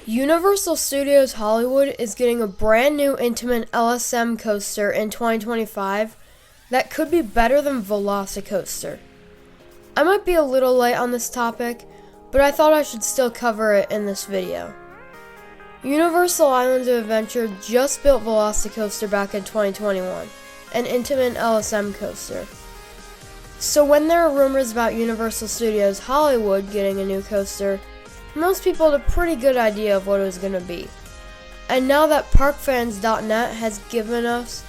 Universal Studios Hollywood is getting a brand new Intamin LSM coaster in 2025 that could be better than VELOCICOASTER. I might be a little late on this topic, but I thought I should still cover it in this video. Universal Islands of Adventure just built VELOCICOASTER back in 2021, an Intamin LSM coaster. So when there are rumors about Universal Studios Hollywood getting a new coaster, most people had a pretty good idea of what it was going to be. And now that parkfans.net has given us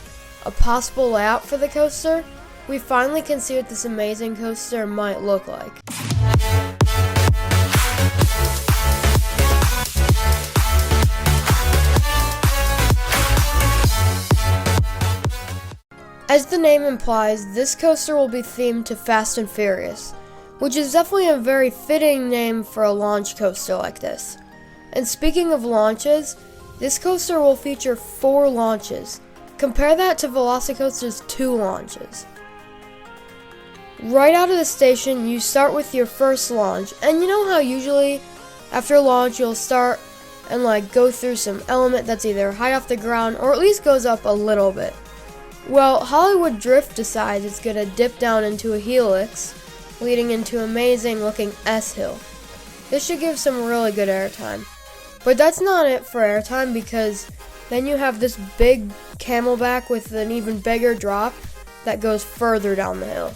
a possible layout for the coaster, we finally can see what this amazing coaster might look like. As the name implies, this coaster will be themed to Fast and Furious, which is definitely a very fitting name for a launch coaster like this. And speaking of launches, this coaster will feature 4 launches. Compare that to VELOCICOASTER's 2 launches. Right out of the station, you start with your first launch, and you know how usually after launch you'll start and go through some element that's either high off the ground or at least goes up a little bit. Well, Hollywood Drift decides it's gonna dip down into a helix, leading into amazing looking S-Hill. This should give some really good airtime. But that's not it for airtime, because then you have this big camelback with an even bigger drop that goes further down the hill.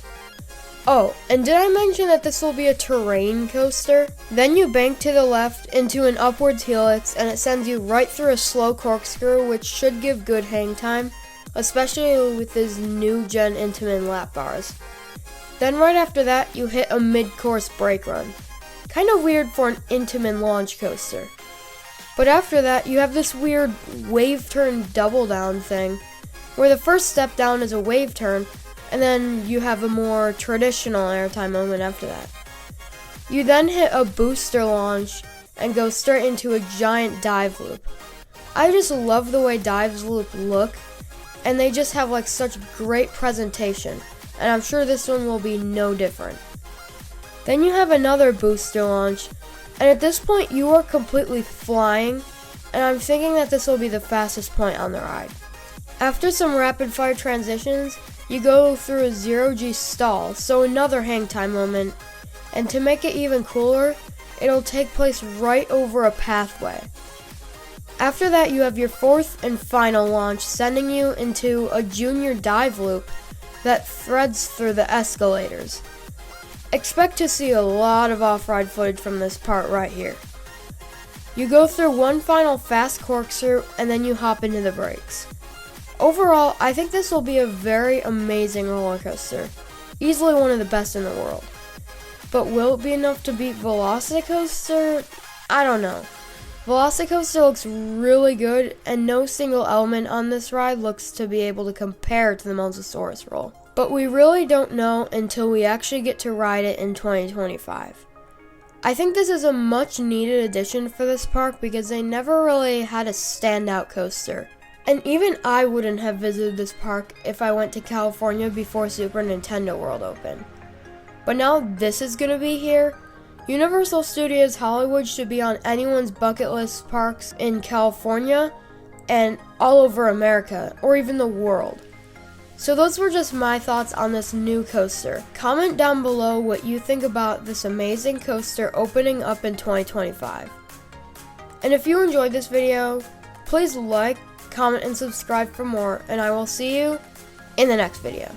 Oh, and did I mention that this will be a terrain coaster? Then you bank to the left into an upwards helix and it sends you right through a slow corkscrew, which should give good hang time, especially with his new gen Intamin lap bars. Then right after that, you hit a mid-course brake run. Kind of weird for an Intamin launch coaster. But after that, you have this weird wave turn double down thing, where the first step down is a wave turn, and then you have a more traditional airtime moment after that. You then hit a booster launch and go straight into a giant dive loop. I just love the way dive loops look, and they just have such great presentation. And I'm sure this one will be no different. Then you have another booster launch, and at this point you are completely flying, and I'm thinking that this will be the fastest point on the ride. After some rapid fire transitions, you go through a 0G stall, so another hang time moment, and to make it even cooler, it'll take place right over a pathway. After that, you have your 4th and final launch, sending you into a junior dive loop that threads through the escalators. Expect to see a lot of off-ride footage from this part right here. You go through one final fast corkscrew and then you hop into the brakes. Overall, I think this will be a very amazing roller coaster. Easily one of the best in the world. But will it be enough to beat VELOCICOASTER? I don't know. VELOCICOASTER looks really good, and no single element on this ride looks to be able to compare to the Mosasaurus roll. But we really don't know until we actually get to ride it in 2025. I think this is a much needed addition for this park because they never really had a standout coaster. And even I wouldn't have visited this park if I went to California before Super Nintendo World opened. But now this is gonna be here. Universal Studios Hollywood should be on anyone's bucket list parks in California and all over America, or even the world. So those were just my thoughts on this new coaster. Comment down below what you think about this amazing coaster opening up in 2025. And if you enjoyed this video, please like, comment, and subscribe for more, and I will see you in the next video.